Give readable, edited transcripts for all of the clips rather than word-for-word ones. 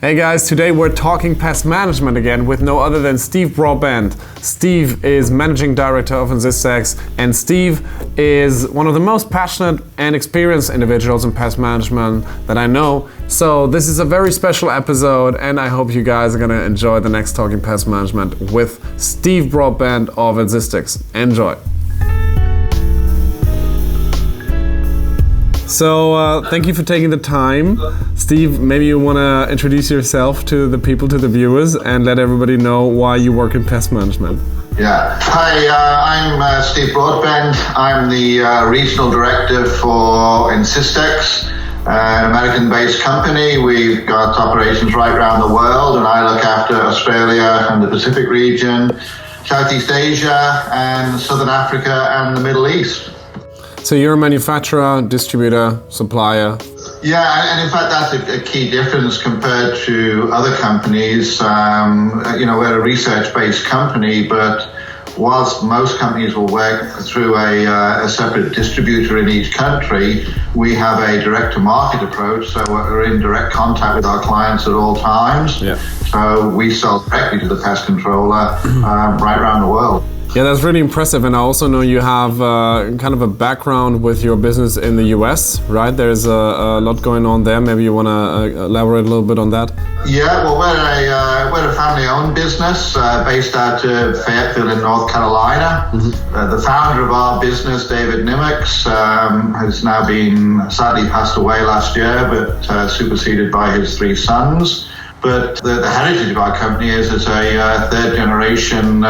Hey guys, today we're talking pest management again with no other than Steve Broadbent. Steve is Managing Director of Ensystex, and Steve is one of the most passionate and experienced individuals in pest management that I know. So this is a very special episode, and I hope you guys are gonna enjoy the next Talking Pest Management with Steve Broadbent of Ensystex. Enjoy. So thank you for taking the time. Steve, maybe you want to introduce yourself to the people, to the viewers, and let everybody know why you work in pest management. Yeah. Hi, I'm Steve Broadbent. I'm the Regional Director for Ensystex, an American-based company. We've got operations right around the world, and I look after Australia and the Pacific region, Southeast Asia, and Southern Africa, and the Middle East. So you're a manufacturer, distributor, supplier? Yeah, and in fact that's a key difference compared to other companies. We're a research-based company, but whilst most companies will work through a separate distributor in each country, we have a direct-to-market approach, so we're in direct contact with our clients at all times. Yeah. So we sell directly to the pest controller right around the world. Yeah, that's really impressive, and I also know you have kind of a background with your business in the US, right? There's a lot going on there. Maybe you want to elaborate a little bit on that? Yeah, well, we're a family-owned business based out of Fayetteville in North Carolina. Mm-hmm. The founder of our business, David Nimitz, has now been sadly passed away last year, but superseded by his three sons. But the heritage of our company is as a third-generation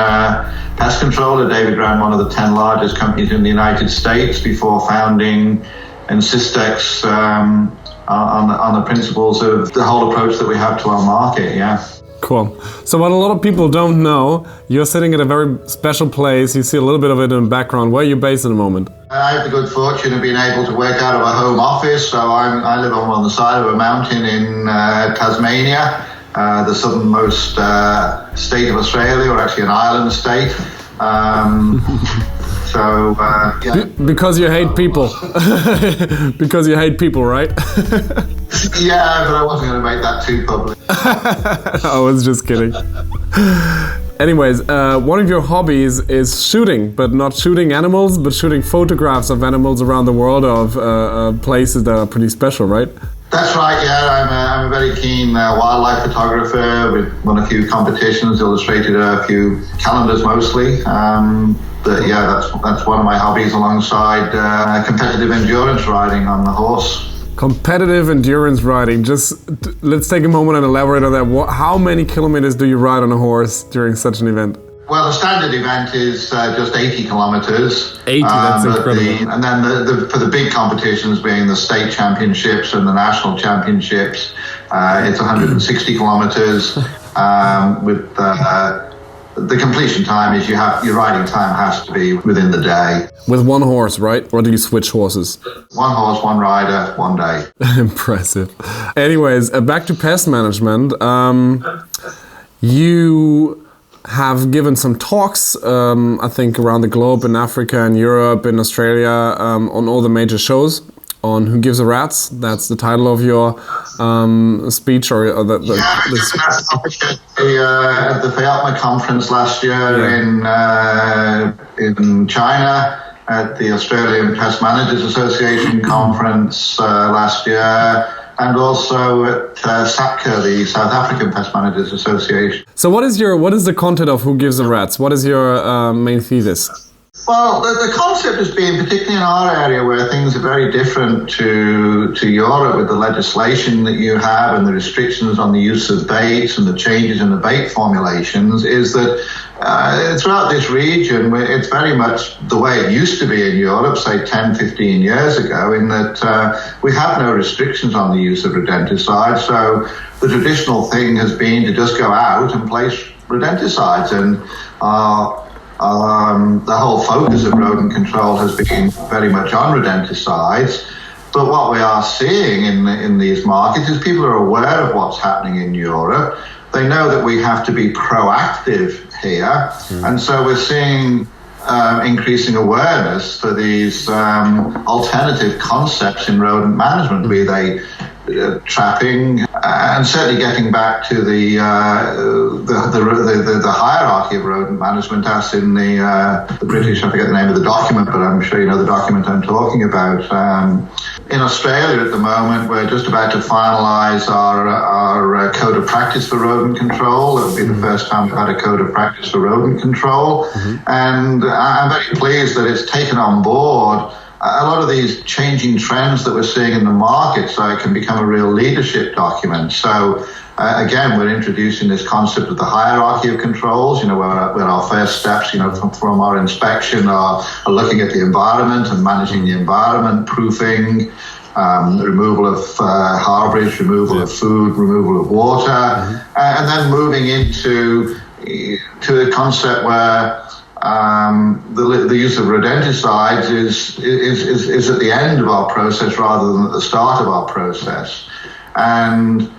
pest controller. David ran one of the 10 largest companies in the United States before founding Ensystex on the principles of the whole approach that we have to our market, yeah. Cool. So what a lot of people don't know, you're sitting at a very special place. You see a little bit of it in the background. Where are you based at the moment? I have the good fortune of being able to work out of a home office. So I live on the side of a mountain in Tasmania, the southernmost state of Australia, or actually an island state. Yeah. Because you hate people. Because you hate people, right? Yeah, but I wasn't going to make that too public. I was just kidding. Anyways, one of your hobbies is shooting, but not shooting animals, but shooting photographs of animals around the world, of places that are pretty special, right? That's right, yeah. I'm a very keen wildlife photographer. We've won a few competitions, illustrated a few calendars mostly. But yeah, that's one of my hobbies alongside competitive endurance riding on the horse. Competitive endurance riding. Just let's take a moment and elaborate on that. How many kilometers do you ride on a horse during such an event? Well, the standard event is just 80 kilometers. 80, that's incredible. And then for the big competitions, being the state championships and the national championships, it's 160 kilometers. With the completion time is your riding time has to be within the day. With one horse, right? Or do you switch horses? One horse, one rider, one day. Impressive. Anyways, back to pest management. You have given some talks, I think, around the globe, in Africa and Europe, in Australia, on all the major shows on Who Gives a Rats. That's the title of your speech, or at the Fayetteville conference last year in China, at the Australian Pest Managers Association conference last year, and also at SAPCA, the South African Pest Managers Association. So what is the content of Who Gives a Rats? What is your main thesis? Well, the concept has been, particularly in our area where things are very different to Europe with the legislation that you have and the restrictions on the use of baits and the changes in the bait formulations, is that throughout this region, it's very much the way it used to be in Europe, say 10, 15 years ago, in that we have no restrictions on the use of rodenticides. So the traditional thing has been to just go out and place rodenticides, and the whole focus of rodent control has been very much on rodenticides. But what we are seeing in these markets is people are aware of what's happening in Europe. They know that we have to be proactive here. And so we're seeing increasing awareness for these alternative concepts in rodent management, be they trapping, and certainly getting back to the hierarchy of rodent management, as in the British, I forget the name of the document, but I'm sure you know the document I'm talking about. In Australia at the moment, we're just about to finalise our code of practice for rodent control. It will be the first time we've had a code of practice for rodent control. And I'm very pleased that it's taken on board a lot of these changing trends that we're seeing in the market, so it can become a real leadership document. So again, we're introducing this concept of the hierarchy of controls, where our first steps, from our inspection are looking at the environment and managing the environment, proofing, removal of harborage, removal of food, removal of water, and then moving into a concept where the use of rodenticides is at the end of our process rather than at the start of our process. And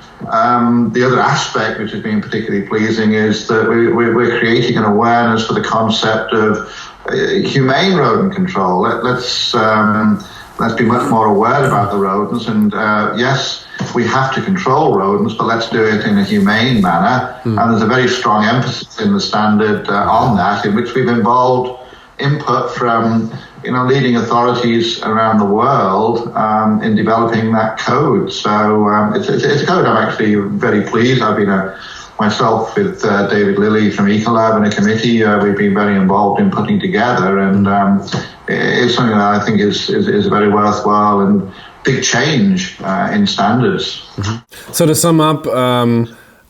the other aspect, which has been particularly pleasing, is that we're creating an awareness for the concept of humane rodent control. Let's be much more aware about the rodents. And yes, we have to control rodents, but let's do it in a humane manner. And there's a very strong emphasis in the standard on that, in which we've involved input from leading authorities around the world in developing that code. So it's a code I'm actually very pleased. I've been myself with David Lilly from Ecolab and a committee we've been very involved in putting together, and it's something that I think is very worthwhile and big change in standards. So to sum up,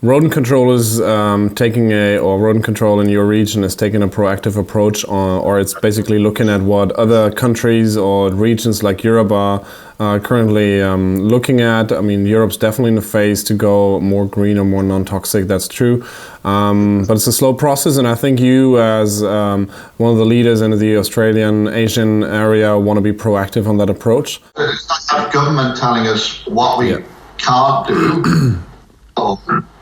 rodent control is rodent control in your region is taking a proactive approach, or it's basically looking at what other countries or regions like Europe are currently looking at. I mean, Europe's definitely in the phase to go more green or more non-toxic, that's true. But it's a slow process, and I think you, as one of the leaders in the Australian, Asian area, want to be proactive on that approach. It's not government telling us what we can't do or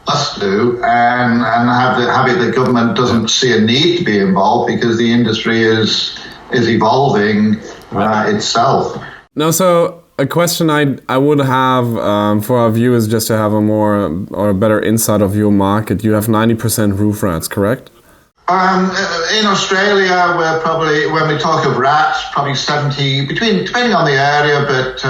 must do, and have the government doesn't see a need to be involved because the industry is evolving itself. Now, so a question I would have for our viewers, just to have a more or a better insight of your market. You have 90% roof rats, correct? In Australia, we're probably, when we talk of rats, probably 70, depending on the area, but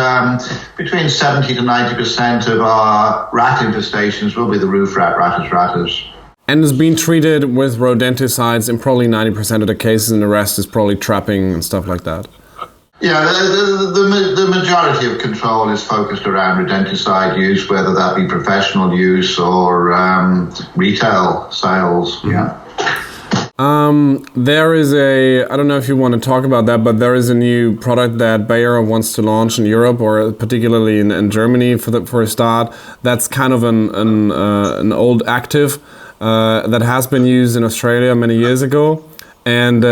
between 70 to 90% of our rat infestations will be the roof rat, rattus. And is being treated with rodenticides in probably 90% of the cases, and the rest is probably trapping and stuff like that. Yeah, the majority of control is focused around rodenticide use, whether that be professional use or retail sales. Yeah. There is I don't know if you want to talk about that, but there is a new product that Bayer wants to launch in Europe, or particularly in Germany for a start. That's kind of an old active that has been used in Australia many years ago, and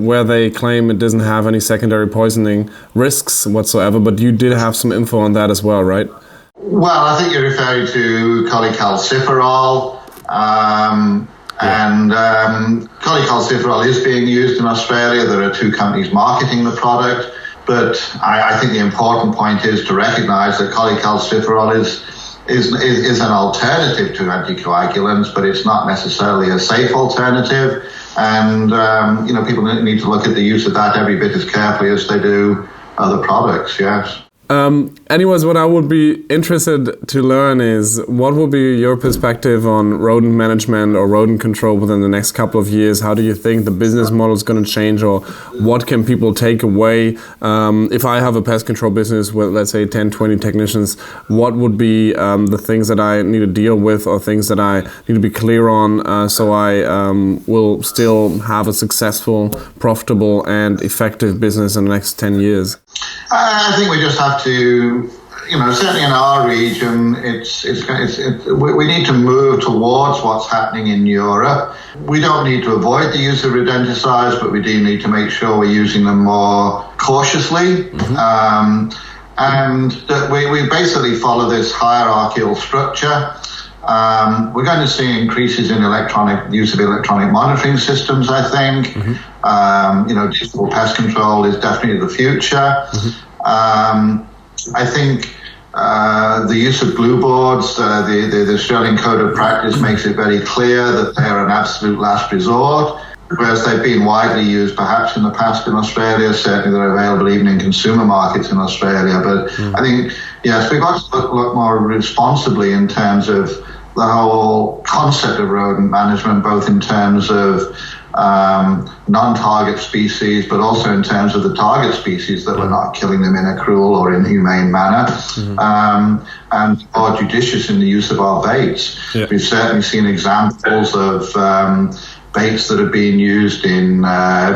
where they claim it doesn't have any secondary poisoning risks whatsoever. But you did have some info on that as well, right? Well, I think you're referring to cholecalciferol. And cholecalciferol is being used in Australia. There are two companies marketing the product, but I think the important point is to recognise that cholecalciferol is an alternative to anticoagulants, but it's not necessarily a safe alternative. And people need to look at the use of that every bit as carefully as they do other products. Yes. Anyways, what I would be interested to learn is what will be your perspective on rodent management or rodent control within the next couple of years? How do you think the business model is going to change, or what can people take away? If I have a pest control business with, let's say, 10, 20 technicians, what would be the things that I need to deal with, or things that I need to be clear on so I will still have a successful, profitable and effective business in the next 10 years? I think we just have to, certainly in our region, we need to move towards what's happening in Europe. We don't need to avoid the use of rodenticides, but we do need to make sure we're using them more cautiously. And that we basically follow this hierarchical structure. We're going to see increases in use of electronic monitoring systems, I think. Digital pest control is definitely the future. I think The use of glue boards, the Australian Code of Practice makes it very clear that they are an absolute last resort, whereas they've been widely used perhaps in the past in Australia. Certainly they're available even in consumer markets in Australia. But I think, yes, we've got to look more responsibly in terms of the whole concept of rodent management, both in terms of non-target species, but also in terms of the target species, that we're not killing them in a cruel or inhumane manner, and are judicious in the use of our baits. Yeah. We've certainly seen examples of baits that have been used in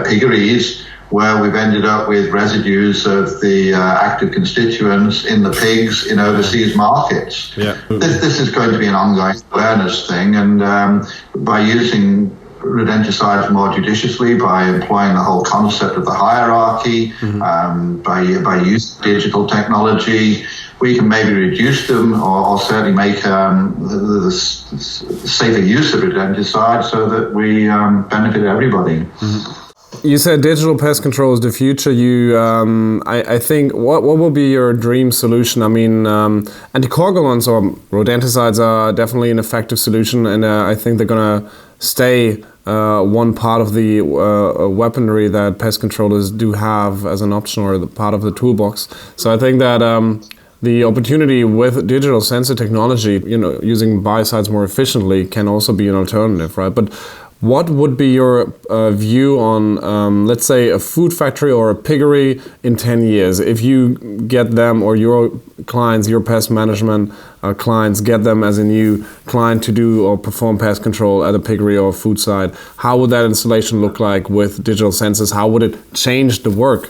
piggeries where we've ended up with residues of the active constituents in the pigs in overseas markets. Yeah. This is going to be an ongoing awareness thing, and by using rodenticides more judiciously, by employing the whole concept of the hierarchy, by using digital technology, we can maybe reduce them or certainly make the safer use of rodenticide so that we benefit everybody. You said digital pest control is the future. I think, what will be your dream solution? I mean, anticoagulants or rodenticides are definitely an effective solution, and I think they're going to stay one part of the weaponry that pest controllers do have as an option, or the part of the toolbox. So I think that the opportunity with digital sensor technology, using biocides more efficiently, can also be an alternative, right? But what would be your view on, let's say, a food factory or a piggery in 10 years? If you get them, or your clients, your pest management clients, get them as a new client to do or perform pest control at a piggery or food side, how would that installation look like with digital sensors? How would it change the work?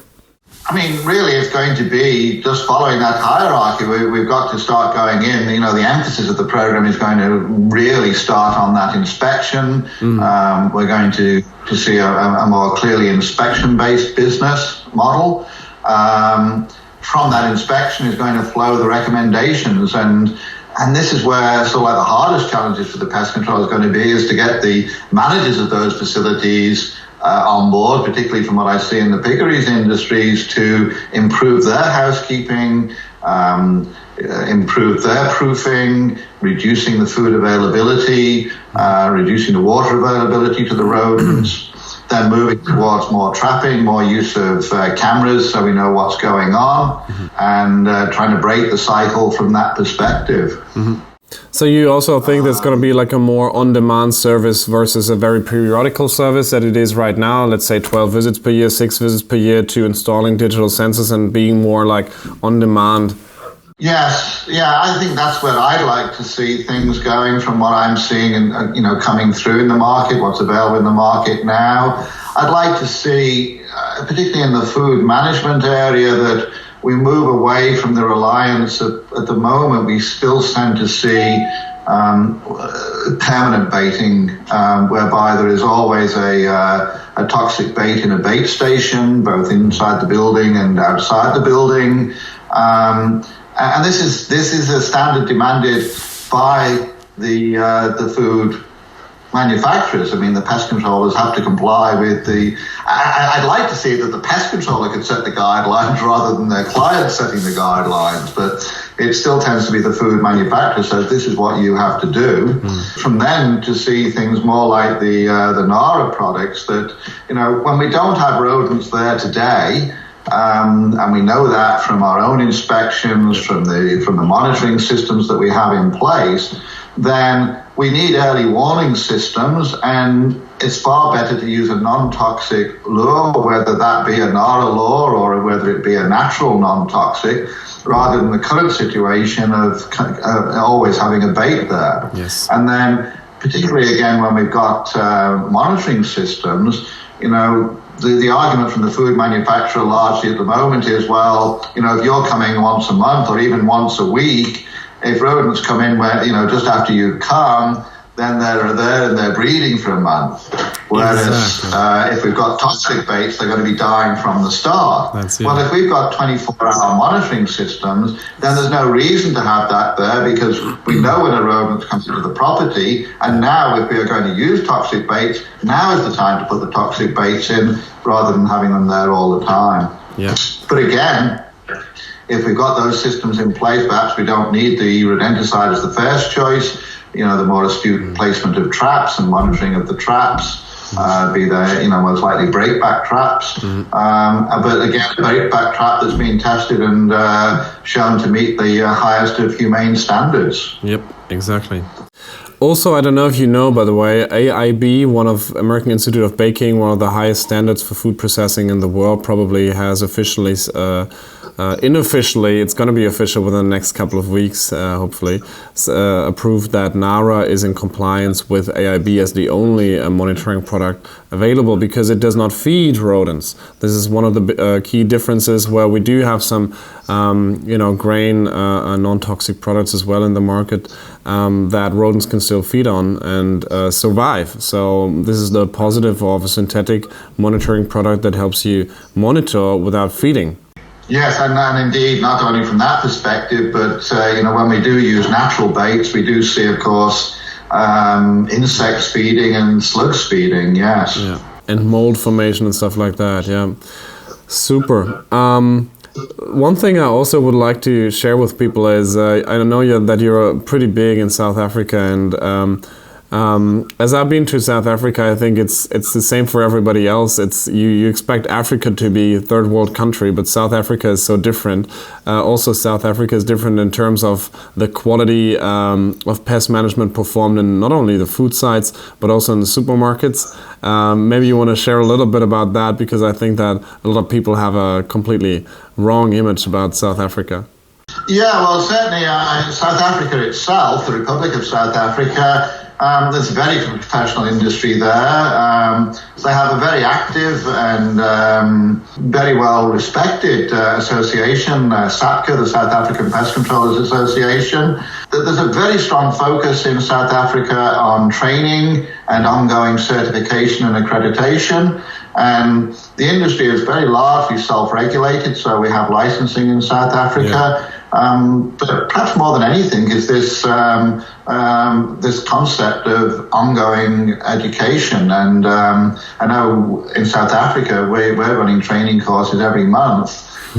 I mean, really, it's going to be just following that hierarchy. We've got to start going in. The emphasis of the program is going to really start on that inspection. We're going to see a more clearly inspection-based business model. From that inspection is going to flow the recommendations, and this is where sort of like the hardest challenges for the pest control is going to be, is to get the managers of those facilities on board, particularly from what I see in the piggeries industries, to improve their housekeeping, improve their proofing, reducing the food availability, reducing the water availability to the rodents, then moving towards more trapping, more use of cameras so we know what's going on, and trying to break the cycle from that perspective. So you also think there's going to be like a more on-demand service versus a very periodical service that it is right now, let's say 12 visits per year, 6 visits per year, to installing digital sensors and being more like on-demand? Yes, I think that's where I'd like to see things going from what I'm seeing and coming through in the market, what's available in the market now. I'd like to see, particularly in the food management area, that we move away from the reliance at the moment. We still tend to see permanent baiting, whereby there is always a toxic bait in a bait station, both inside the building and outside the building. And this is a standard demanded by the food manufacturers. I mean, the pest controllers have to comply with the... I'd like to see that the pest controller could set the guidelines rather than their clients setting the guidelines, but it still tends to be the food manufacturer says this is what you have to do. From then to see things more like the NARA products that, when we don't have rodents there today, and we know that from our own inspections, from the monitoring systems that we have in place, then we need early warning systems, and it's far better to use a non-toxic lure, whether that be a NARA lure or whether it be a natural non-toxic, rather than the current situation of always having a bait there. Yes. And then, particularly again, when we've got monitoring systems, the argument from the food manufacturer largely at the moment is, well, if you're coming once a month or even once a week, if rodents come in where, just after you come, then they're there and they're breeding for a month. Whereas if we've got toxic baits, they're going to be dying from the start. Well, if we've got 24-hour monitoring systems, then there's no reason to have that there, because we know when a rodent comes into the property. And now, if we are going to use toxic baits, now is the time to put the toxic baits in rather than having them there all the time. Yeah. But again, if we've got those systems in place, perhaps we don't need the rodenticide as the first choice. The more astute placement of traps and monitoring of the traps, be they, most likely breakback traps. But again, a breakback trap that's been tested and shown to meet the highest of humane standards. Yep, exactly. Also, I don't know if you know, by the way, AIB, one of American Institute of Baking, one of the highest standards for food processing in the world, probably has officially, unofficially, it's going to be official within the next couple of weeks, hopefully, approved that NARA is in compliance with AIB as the only monitoring product available, because it does not feed rodents. This is one of the key differences where we do have some, grain non-toxic products as well in the market that rodents can still feed on and survive. So this is the positive of a synthetic monitoring product that helps you monitor without feeding. Yes, and indeed, not only from that perspective, but when we do use natural baits, we do see, of course, insects feeding and slugs feeding. Yes. Yeah, and mold formation and stuff like that. Yeah, super. One thing I also would like to share with people is I know that you're pretty big in South Africa, and as I've been to South Africa, I think it's the same for everybody else. It's you expect Africa to be a third world country, but South Africa is so different. Also, South Africa is different in terms of the quality of pest management performed in not only the food sites but also in the supermarkets. Maybe you want to share a little bit about that, because I think that a lot of people have a completely wrong image about South Africa. Yeah, well, certainly South Africa itself, the Republic of South Africa, there's a very professional industry there. They have a very active and very well respected association, SAPCA, the South African Pest Controllers Association. There's a very strong focus in South Africa on training and ongoing certification and accreditation. And the industry is very largely self-regulated, so we have licensing in South Africa. Yeah. But perhaps more than anything is this this concept of ongoing education. And I know in South Africa we're running training courses every month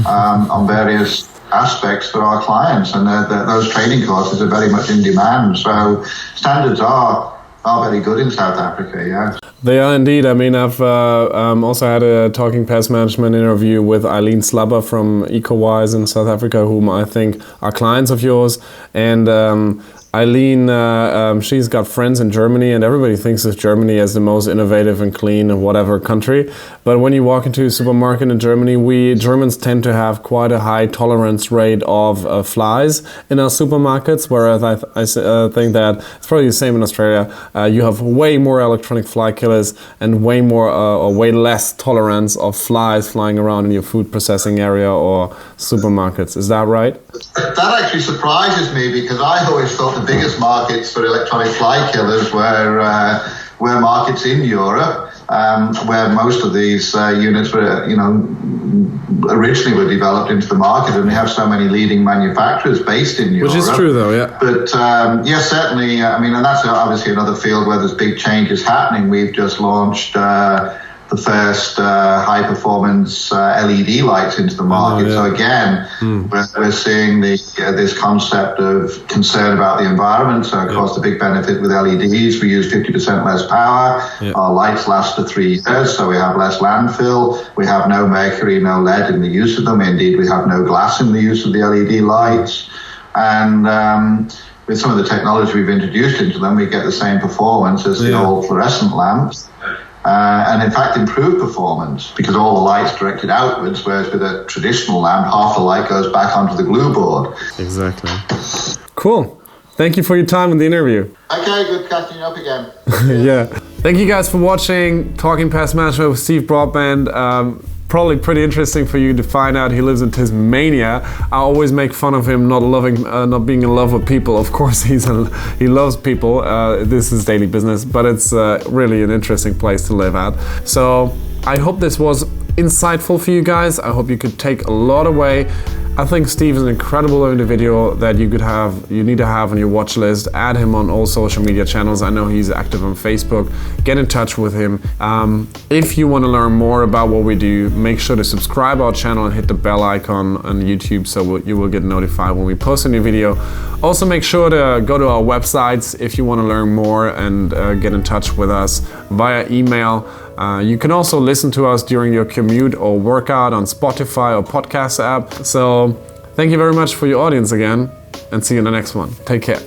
on various aspects for our clients, and those training courses are very much in demand. So standards are very good in South Africa, yeah. They are indeed. I mean, I've also had a Talking Pest Management interview with Eileen Slubber from EcoWise in South Africa, whom I think are clients of yours. And Eileen, she's got friends in Germany, and everybody thinks of Germany as the most innovative and clean and whatever country. But when you walk into a supermarket in Germany, we Germans tend to have quite a high tolerance rate of flies in our supermarkets, whereas I think that it's probably the same in Australia. You have way more electronic fly killers and way more or way less tolerance of flies flying around in your food processing area or supermarkets. Is that right? That actually surprises me, because I always thought the biggest markets for electronic fly killers were markets in Europe, where most of these units were, originally were developed into the market, and we have so many leading manufacturers based in Europe. Which is true, though, yeah. But yes, certainly. I mean, and that's obviously another field where there's big changes happening. We've just launched the first high-performance LED lights into the market. So again, we're seeing this concept of concern about the environment. So of course, the big benefit with LEDs, we use 50% less power. Our lights last for 3 years, so we have less landfill. We have no mercury, no lead in the use of them. Indeed, we have no glass in the use of the LED lights. And with some of the technology we've introduced into them, we get the same performance as the old fluorescent lamps. And in fact, improved performance, because all the light's directed outwards, whereas with a traditional lamp, half the light goes back onto the glue board. Exactly. Cool. Thank you for your time in the interview. Okay, good catching up again. Yeah. Thank you guys for watching Talking Pest Management with Steve Broadbent. Probably pretty interesting for you to find out he lives in Tasmania. I always make fun of him not being in love with people. Of course, he loves people. This is daily business, but it's really an interesting place to live at. So I hope this was insightful for you guys. I hope you could take a lot away. I think Steve is an incredible individual that you need to have on your watch list. Add him on all social media channels. I know he's active on Facebook. Get in touch with him. If you want to learn more about what we do, make sure to subscribe our channel and hit the bell icon on YouTube so you will get notified when we post a new video. Also make sure to go to our websites if you want to learn more and get in touch with us via email. You can also listen to us during your commute or workout on Spotify or podcast app. So thank you very much for your audience again, and see you in the next one. Take care.